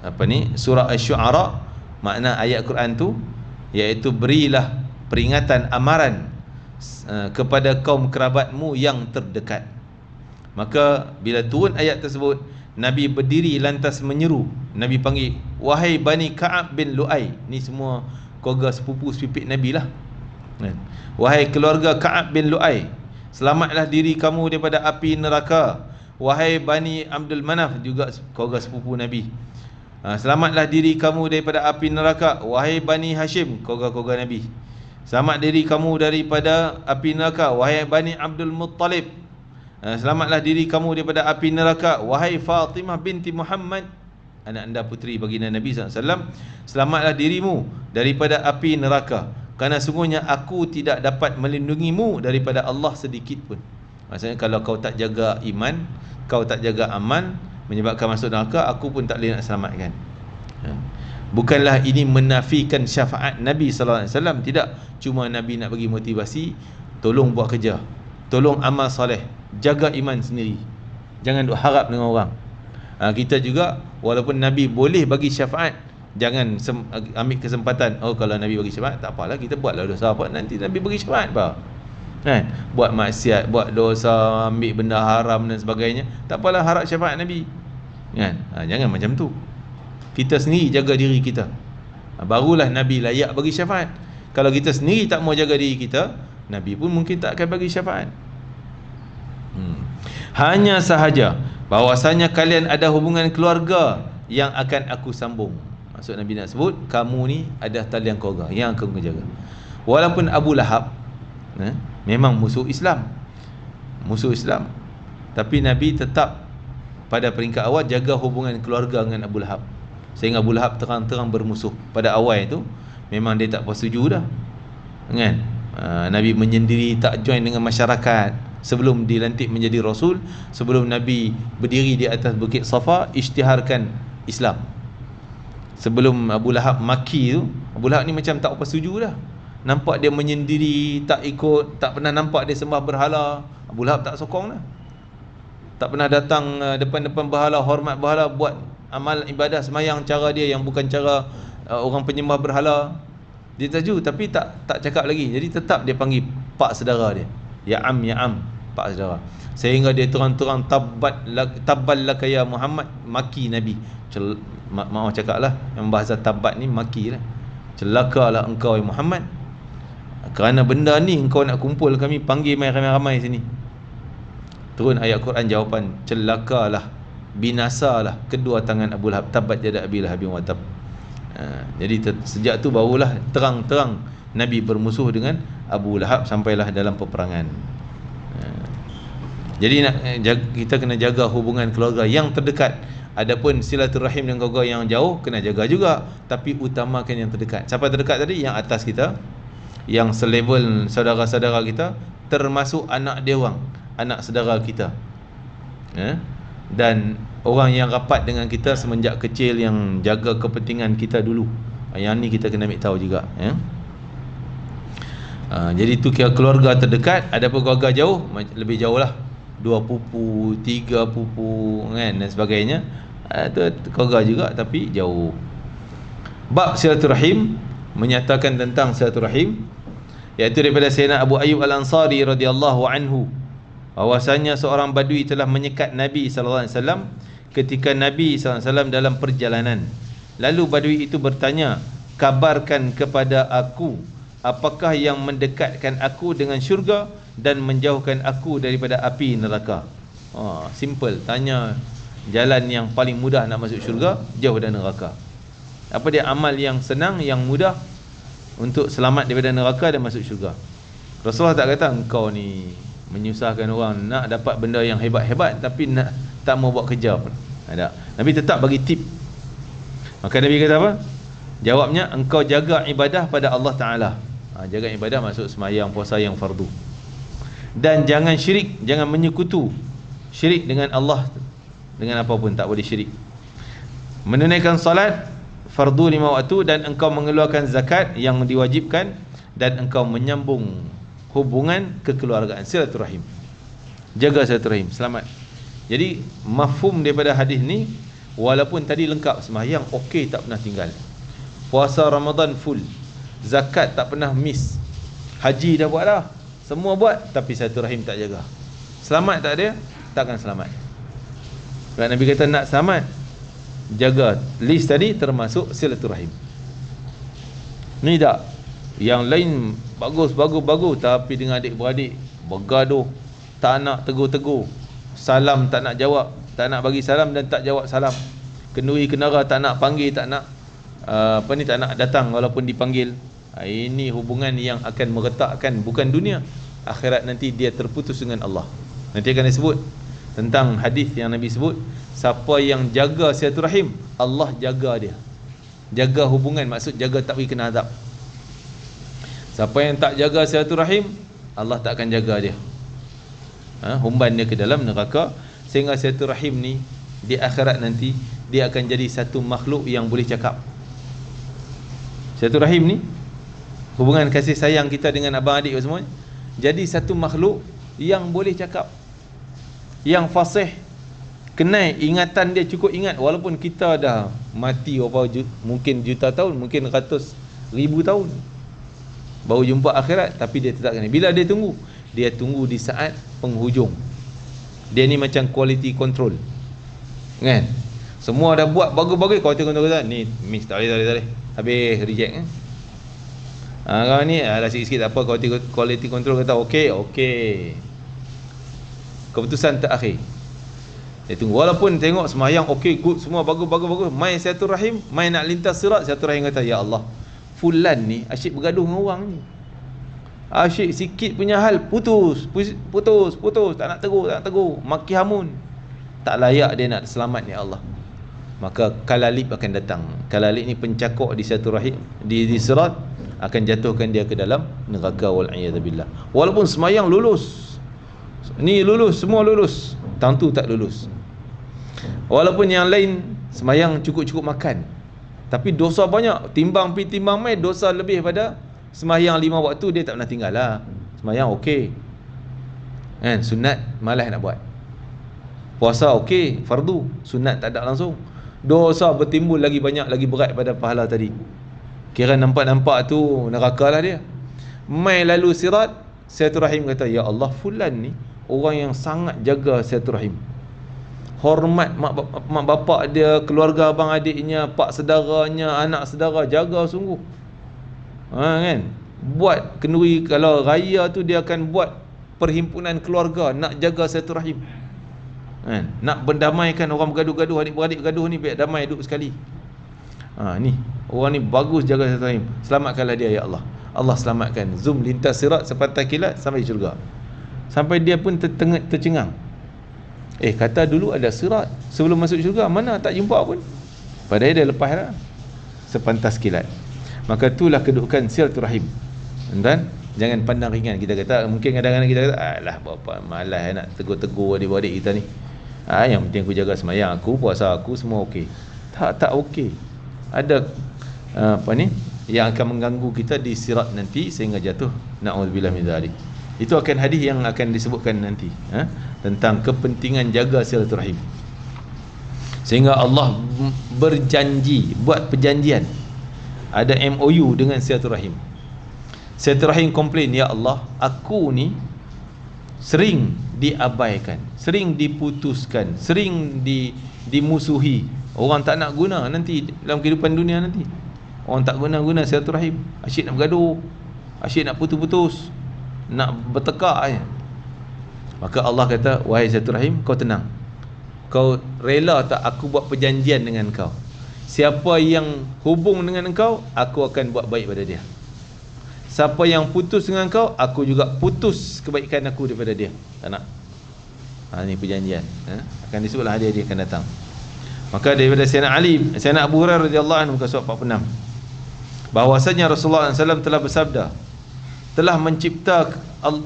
Apa ni, surah Asy-Syu'ara, makna ayat Quran tu iaitu berilah peringatan amaran kepada kaum kerabatmu yang terdekat. Maka bila turun ayat tersebut, Nabi berdiri lantas menyeru. Nabi panggil, wahai Bani Ka'ab bin Lu'ay. Ni semua keluarga sepupu sepipit Nabi lah. Wahai keluarga Ka'ab bin Lu'ay, selamatlah diri kamu daripada api neraka. Wahai Bani Abdul Manaf, juga keluarga sepupu Nabi, selamatlah diri kamu daripada api neraka. Wahai Bani Hashim, keluarga-keluarga Nabi, selamat diri kamu daripada api neraka. Wahai Bani Abdul Muttalib, selamatlah diri kamu daripada api neraka. Wahai Fatimah binti Muhammad, anak anda puteri baginda Nabi SAW, selamatlah dirimu daripada api neraka, kerana sungguhnya aku tidak dapat melindungimu daripada Allah sedikit pun. Maksudnya kalau kau tak jaga iman, kau tak jaga amal, menyebabkan masuk neraka, aku pun tak boleh nak selamatkan. Bukanlah ini menafikan syafaat Nabi SAW. Tidak, cuma Nabi nak bagi motivasi, tolong buat kerja, tolong amal soleh, jaga iman sendiri, jangan duk harap dengan orang. Kita juga, walaupun Nabi boleh bagi syafaat, jangan ambil kesempatan, oh kalau Nabi bagi syafaat, tak apalah, kita buatlah dosa apa, nanti Nabi bagi syafaat apa, kan? Buat maksiat, buat dosa, ambil benda haram dan sebagainya, tak apalah harap syafaat Nabi, kan? Jangan macam tu. Kita sendiri jaga diri kita, barulah Nabi layak bagi syafaat. Kalau kita sendiri tak mau jaga diri kita, Nabi pun mungkin tak akan bagi syafaat. Hanya sahaja bahwasanya kalian ada hubungan keluarga yang akan aku sambung. Maksud Nabi nak sebut, kamu ni ada talian keluarga yang akan aku jaga. Walaupun Abu Lahab memang musuh Islam, tapi Nabi tetap pada peringkat awal jaga hubungan keluarga dengan Abu Lahab, sehingga Abu Lahab terang-terang bermusuh. Pada awal itu memang dia tak setuju dah, kan? Nabi menyendiri, tak join dengan masyarakat. Sebelum dilantik menjadi Rasul, sebelum Nabi berdiri di atas Bukit Safa, isytiharkan Islam. Sebelum Abu Lahab maki tu, Abu Lahab ni macam tak apa setuju dah. Nampak dia menyendiri, tak ikut, tak pernah nampak dia sembah berhala. Abu Lahab tak sokong dah. Tak pernah datang depan-depan berhala, hormat berhala, buat amal ibadah semayang cara dia yang bukan cara orang penyembah berhala. Dia tahu tapi tak cakap lagi. Jadi tetap dia panggil pak saudara dia, ya am, pak saudara. Sehingga dia terang-terang tabballaka ya Muhammad, maki Nabi. Maaf cakap lah, yang bahasa tabat ni maki lah. Celakalah engkau ya Muhammad, kerana benda ni engkau nak kumpul kami, panggil mai ramai-ramai sini. Turun ayat Quran jawapan, celakalah, binasalah kedua tangan Abu Lahab, tabat yada Abi Lahab wa tab. Jadi sejak tu barulah terang-terang Nabi bermusuh dengan Abu Lahab sampailah dalam peperangan. Jadi kita kena jaga hubungan keluarga yang terdekat. Adapun silaturahim dengan keluarga yang jauh kena jaga juga, tapi utamakan yang terdekat. Siapa terdekat tadi? Yang atas kita, yang selevel saudara-saudara kita, termasuk anak dia orang, anak saudara kita, dan orang yang rapat dengan kita semenjak kecil, yang jaga kepentingan kita dulu. Yang ni kita kena ambil tahu juga, jadi tu kira keluarga terdekat. Adapun keluarga jauh, lebih jauh lah, 2 pupu, 3 pupu, kan, dan sebagainya. Itu keluarga juga tapi jauh. Bab silaturahim, menyatakan tentang silaturahim, iaitu daripada Sayyidina Abu Ayyub Al-Ansari radhiyallahu anhu, bahwasanya seorang badui telah menyekat Nabi SAW ketika Nabi SAW dalam perjalanan. Lalu badui itu bertanya, kabarkan kepada aku, apakah yang mendekatkan aku dengan syurga dan menjauhkan aku daripada api neraka? Simple, tanya jalan yang paling mudah nak masuk syurga, jauh dari neraka. Apa dia amal yang senang, yang mudah untuk selamat daripada neraka dan masuk syurga? Rasulullah tak kata engkau ni menyusahkan orang nak dapat benda yang hebat-hebat tapi tak mau buat kerja pun. Ada. Nabi tetap bagi tip. Maka Nabi kata apa? Jawabnya, engkau jaga ibadah pada Allah Ta'ala. Jaga ibadah maksud semayang, puasa yang fardu. Dan jangan syirik, jangan menyekutu syirik dengan Allah, dengan apa pun tak boleh syirik. Menunaikan salat fardu 5 waktu, dan engkau mengeluarkan zakat yang diwajibkan, dan engkau menyambung hubungan kekeluargaan, silaturahim. Jaga silaturahim, selamat. Jadi mafhum daripada hadis ni, walaupun tadi lengkap, sembahyang okey, tak pernah tinggal, puasa Ramadan full, zakat tak pernah miss, haji dah buat dah, semua buat, tapi silaturahim tak jaga, selamat tak dia? Takkan selamat. Sebab Nabi kata nak selamat, jaga list tadi termasuk silaturahim. Ni tak, yang lain bagus, tapi dengan adik-beradik bergaduh, tak nak tegur-tegur, salam tak nak jawab, tak nak bagi salam dan tak jawab salam, kenduri kenara tak nak panggil, tak nak tak nak datang walaupun dipanggil. Ini hubungan yang akan meretakkan bukan dunia, akhirat nanti dia terputus dengan Allah. Nanti akan disebut tentang hadis yang Nabi sebut, siapa yang jaga silaturahim, Allah jaga dia. Jaga hubungan, maksud jaga tak pergi kena azab. Siapa yang tak jaga silaturahim, Allah tak akan jaga dia, humban dia ke dalam neraka. Sehingga silaturahim ni di akhirat nanti dia akan jadi satu makhluk yang boleh cakap. Silaturahim ni, hubungan kasih sayang kita dengan abang adik semua, jadi satu makhluk yang boleh cakap, yang fasih, kenal, ingatan dia cukup ingat, walaupun kita dah mati mungkin juta tahun, mungkin ratus ribu tahun baru jumpa akhirat, tapi dia tetap kenal. Bila dia tunggu? Dia tunggu di saat penghujung. Dia ni macam quality control, kan? Semua dah buat bagus-bagus, quality control kata ni miss, tak boleh, habis reject, kan? Kalau ni ada sikit-sikit tak apa, quality control kata okey, keputusan terakhir. Dia tunggu, walaupun tengok sembahyang okey, good, semua bagus, main silaturahim, main nak lintas sirat, silaturahim kata, ya Allah, fulan ni asyik bergaduh dengan orang ni, asyik sikit punya hal putus, tak nak tegur, maki hamun, tak layak dia nak selamat, ya Allah. Maka kalalib akan datang. Kalalib ni pencakok di silaturahim, di sirat, akan jatuhkan dia ke dalam neraka, wal a'yadzubillah. Walaupun sembahyang lulus, ni lulus, semua lulus, tentu tak lulus. Walaupun yang lain sembahyang cukup-cukup makan, tapi dosa banyak, timbang mai, dosa lebih pada sembahyang 5 waktu, dia tak pernah tinggal lah. Sembahyang okey, kan, sunat malas nak buat, puasa okey, fardu, sunat tak ada langsung, dosa bertimbul lagi banyak, lagi berat pada pahala tadi. Kira nampak-nampak tu neraka lah dia. Mai lalu sirat, silaturahim kata, ya Allah, fulan ni orang yang sangat jaga silaturahim, hormat mak bapak dia, keluarga abang adiknya, pak saudaranya, anak saudara, jaga sungguh, kan? Buat kenduri, kalau raya tu dia akan buat perhimpunan keluarga, nak jaga silaturahim, kan? Nak berdamaikan orang bergaduh-gaduh, adik-beradik bergaduh ni, biar damai duduk sekali. Ni orang ni bagus jaga silaturahim, selamatkanlah dia, ya Allah. Allah selamatkan, zoom lintas sirat sepatah kilat sampai syurga. Sampai dia pun tercengang, kata dulu ada sirat sebelum masuk syurga, mana tak jumpa pun, padahal dia lepas dah sepantas kilat. Maka itulah kedudukan silaturahim. Dan jangan pandang ringan. Kita kata, mungkin kadang-kadang kita kata, alah bapa malas nak tegur-tegur adik-adik kita ni, yang penting aku jaga sembahyang aku, puasa aku, semua okey. Tak okey. Ada yang akan mengganggu kita di sirat nanti sehingga jatuh, na'udzubillah min dzalik. Itu akan hadis yang akan disebutkan nanti, tentang kepentingan jaga silaturahim. Sehingga Allah berjanji, buat perjanjian, ada MOU dengan silaturahim. Silaturahim komplain, ya Allah, aku ni sering diabaikan, sering diputuskan, sering dimusuhi. Orang tak nak guna nanti dalam kehidupan dunia nanti. Orang tak guna silaturahim, asyik nak bergaduh, asyik nak putus-putus, nak bertekak. Maka Allah kata, wahai silaturahim, kau tenang, kau rela tak aku buat perjanjian dengan kau, siapa yang hubung dengan engkau, aku akan buat baik pada dia. Siapa yang putus dengan kau, aku juga putus kebaikan aku daripada dia. Tak nak. Ini perjanjian. Akan disebutlah dia akan datang. Maka daripada Sayyidina Abu Hurairah radhiyallahu anhu, muka surat 46, bahwasanya Rasulullah SAW telah bersabda, telah mencipta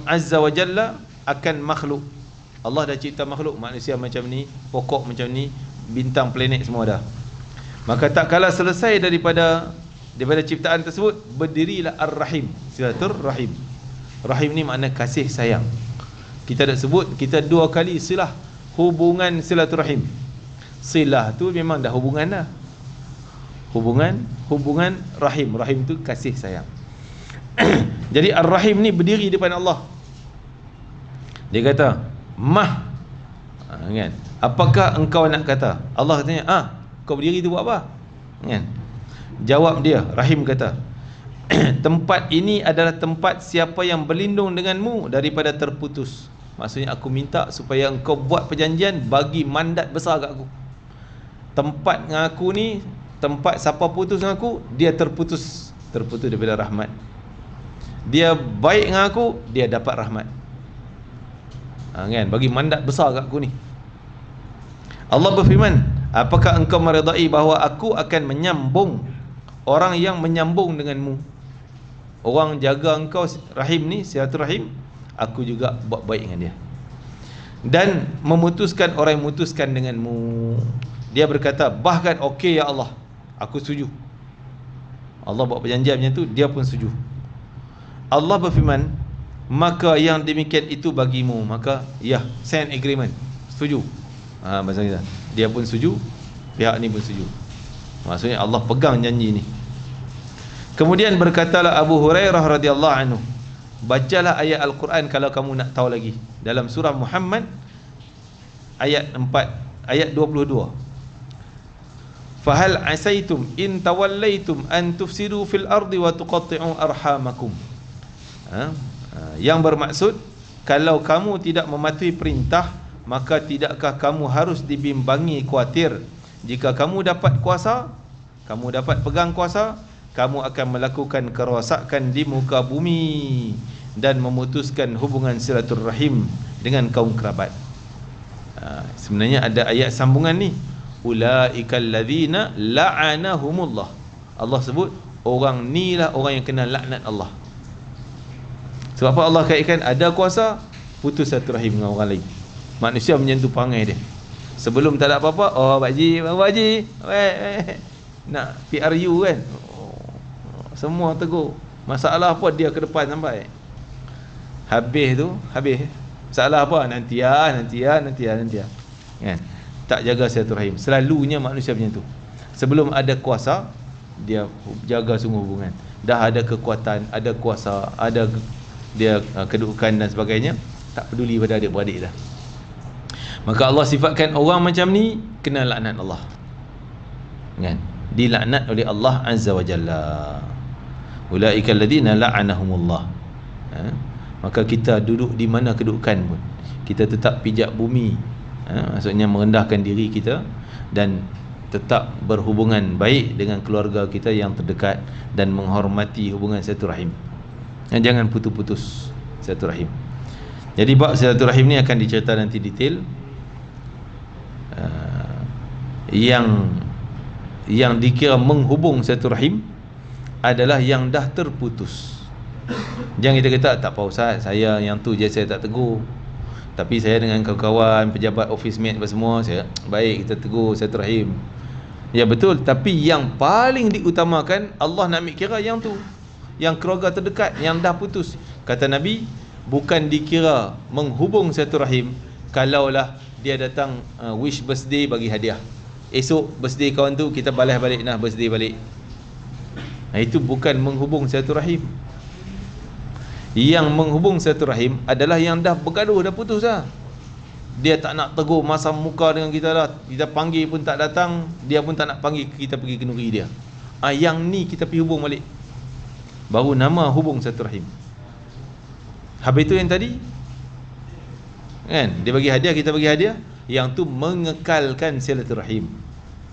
Azza wa Jalla akan makhluk. Allah dah cipta makhluk, manusia macam ni, pokok macam ni, bintang, planet semua dah. Maka tak kala selesai daripada ciptaan tersebut, berdirilah Ar-Rahim, silaturahim. Rahim ni makna kasih sayang. Kita dah sebut, kita 2 kali silah hubungan silaturahim. Silah tu memang dah hubungan dah. Hubungan rahim. Rahim tu kasih sayang. Jadi ar-rahim ni berdiri depan Allah. Dia kata, "Mah." Kan? "Apakah engkau nak kata?" Allah tanya, "Kau berdiri tu buat apa?" Kan? Jawab dia, rahim kata, "Tempat ini adalah tempat siapa yang berlindung denganmu daripada terputus." Maksudnya aku minta supaya engkau buat perjanjian, bagi mandat besar kat aku. Tempat dengan aku ni, tempat siapa putus dengan aku, dia terputus daripada rahmat. Dia baik dengan aku, dia dapat rahmat. Kan? Bagi mandat besar kat aku ni. Allah berfirman, "Apakah engkau meredai bahawa aku akan menyambung orang yang menyambung denganmu?" Orang jaga engkau rahim ni, silaturahim, aku juga buat baik dengan dia. "Dan memutuskan orang yang memutuskan denganmu." Dia berkata, "Bahkan okey ya Allah, aku setuju." Allah buat perjanjian macam tu, dia pun setuju. Allah berfirman, "Maka yang demikian itu bagimu." Maka ya, sign agreement, setuju. Bahasa kita, dia pun setuju, pihak ni pun setuju. Maksudnya Allah pegang janji ni. Kemudian berkatalah Abu Hurairah radhiyallahu anhu, bacalah ayat Al-Quran kalau kamu nak tahu lagi, dalam surah Muhammad ayat 4, ayat 22. "Fahal asaitum in tawallaitum an tufsidu fil ardi wa tuqatti'u arhamakum." Yang bermaksud, kalau kamu tidak mematuhi perintah, maka tidakkah kamu harus dibimbangi khawatir jika kamu dapat kuasa, kamu dapat pegang kuasa, kamu akan melakukan kerosakan di muka bumi dan memutuskan hubungan silaturahim dengan kaum kerabat. Sebenarnya ada ayat sambungan ni, ulaikal ladzina la'anahumullah. Allah sebut orang ni lah orang yang kena laknat Allah. Sebab apa Allah kaitkan ada kuasa, putus silaturahim dengan orang lain. Manusia menyentuh perangai dia. Sebelum tak ada apa-apa, Pak Haji, nak PRU kan, semua tegur. Masalah apa dia ke depan sampai. Habis masalah apa? Nanti kan? Tak jaga silaturahim. Selalunya manusia macam tu. Sebelum ada kuasa, dia jaga sungguh hubungan. Dah ada kekuatan, ada kuasa, ada dia kedudukan dan sebagainya, tak peduli pada adik-beradik dah. Maka Allah sifatkan orang macam ni kena laknat Allah. Kan? Dilaknat oleh Allah Azza wa Jalla. Ulaikal ladzina la'anahumullah. Maka kita duduk di mana kedudukan pun, kita tetap pijak bumi. Maksudnya merendahkan diri kita dan tetap berhubungan baik dengan keluarga kita yang terdekat dan menghormati hubungan silaturahim. Jangan putus-putus silaturahim. Jadi bab silaturahim ni akan dicerita nanti detail. Yang dikira menghubung silaturahim adalah yang dah terputus. Jangan kita kata, tak apa Ustaz, saya yang tu je saya tak tegur, tapi saya dengan kawan-kawan, pejabat, office mate semua, saya baik, kita tegur silaturahim. Ya betul, tapi yang paling diutamakan Allah nak ambil kira yang tu, yang keluarga terdekat yang dah putus. Kata Nabi, bukan dikira menghubung silaturahim kalaulah dia datang wish birthday, bagi hadiah. Esok birthday kawan tu kita balas balik, nah birthday balik. Itu bukan menghubung silaturahim. Yang menghubung silaturahim adalah yang dah bergaduh, dah putus dah. Dia tak nak tegur masam muka dengan kita dah. Kita panggil pun tak datang, dia pun tak nak panggil kita pergi kenduri dia. Yang ni kita pergi hubung balik, baru nama hubung silaturahim. Habis tu yang tadi kan, dia bagi hadiah, kita bagi hadiah, yang tu mengekalkan silaturahim,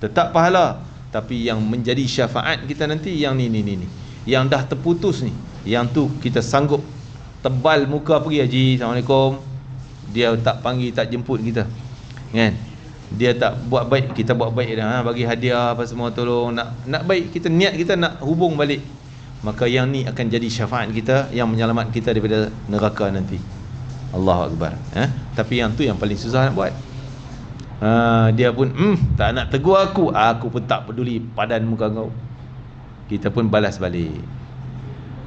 tetap pahala. Tapi yang menjadi syafaat kita nanti yang ni. Yang dah terputus ni, yang tu kita sanggup tebal muka pergi, Haji, Assalamualaikum. Dia tak panggil, tak jemput kita, kan? Dia tak buat baik, kita buat baik dah, bagi hadiah apa semua, tolong nak baik, kita niat kita nak hubung balik. Maka yang ni akan jadi syafaat kita, yang menyelamat kita daripada neraka nanti. Allahu Akbar. Tapi yang tu yang paling susah nak buat. Dia pun tak nak tegur aku pun tak peduli padan muka kau, kita pun balas balik.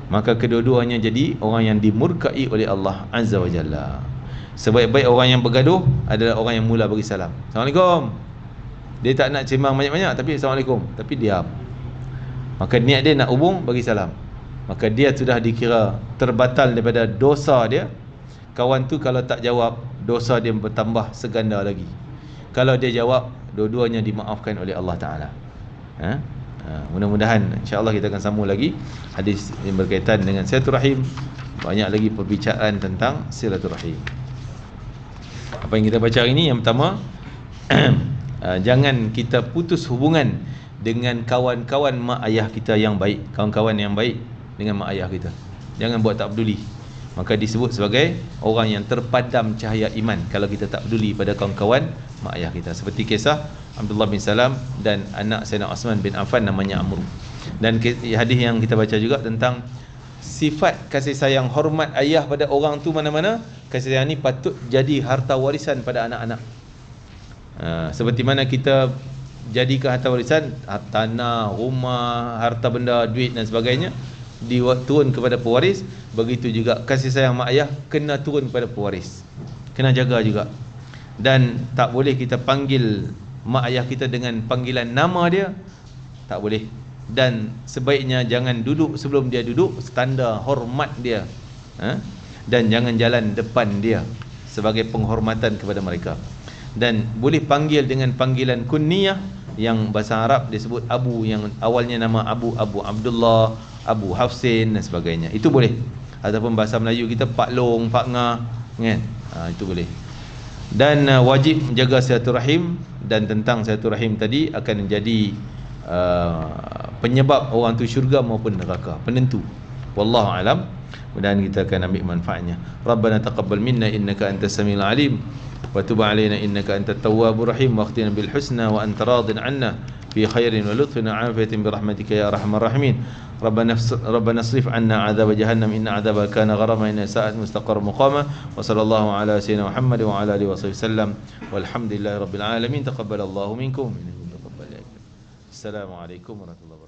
Maka kedua-duanya jadi orang yang dimurkai oleh Allah Azza wa Jalla. Sebaik-baik orang yang bergaduh adalah orang yang mula bagi salam. Assalamualaikum. Dia tak nak cemang banyak-banyak, tapi Assalamualaikum, tapi diam. Maka niat dia nak hubung, bagi salam. Maka dia sudah dikira terbatal daripada dosa dia. Kawan tu kalau tak jawab, dosa dia bertambah seganda lagi. Kalau dia jawab, dua-duanya dimaafkan oleh Allah Ta'ala. Mudah-mudahan insya-Allah kita akan sambung lagi hadis yang berkaitan dengan silaturahim. Banyak lagi perbicaraan tentang silaturahim. Apa yang kita baca hari ini, yang pertama, jangan kita putus hubungan dengan kawan-kawan mak ayah kita yang baik. Kawan-kawan yang baik dengan mak ayah kita, jangan buat tak peduli. Maka disebut sebagai orang yang terpadam cahaya iman kalau kita tak peduli pada kawan-kawan mak ayah kita. Seperti kisah Abdullah bin Salam dan anak Sayyidina Osman bin Affan namanya Amr. Dan hadis yang kita baca juga tentang sifat kasih sayang hormat ayah pada orang tu mana-mana. Kasih sayang ni patut jadi harta warisan pada anak-anak. Seperti mana kita jadikan harta warisan, tanah, rumah, harta benda, duit dan sebagainya turun kepada pewaris, begitu juga kasih sayang mak ayah kena turun kepada pewaris, kena jaga juga. Dan tak boleh kita panggil mak ayah kita dengan panggilan nama dia, tak boleh. Dan sebaiknya jangan duduk sebelum dia duduk, tanda hormat dia. Dan jangan jalan depan dia sebagai penghormatan kepada mereka. Dan boleh panggil dengan panggilan kunyah, yang bahasa Arab disebut Abu, yang awalnya nama Abu Abdullah, Abu Hafsin dan sebagainya. Itu boleh. Ataupun bahasa Melayu kita Pak Long, Pak Ngah, kan? Itu boleh. Dan wajib menjaga silaturahim. Dan tentang silaturahim tadi akan menjadi penyebab orang tu syurga maupun neraka, penentu. Wallahu alam. Mudah-mudahan kita akan ambil manfaatnya. Rabbana taqabbal minna innaka antas samiul alim wa tub alaina innaka antat tawwabur rahim waqtina bil husna wa anta radin 'anna fi khairin wa lutfin wa 'afiyatin bi rahmatika ya arhamar rahimin. Rabbana asrif 'anna 'adzab jahannam inna 'adzabaha kana gharama inna sa'at mustaqarra muqama. Wa sallallahu ala sayyidina Muhammad wa ala alihi wa sallam. Walhamdulillahi rabbil alamin. Taqabbalallahu minkum. Assalamualaikum warahmatullahi wabarakatuh.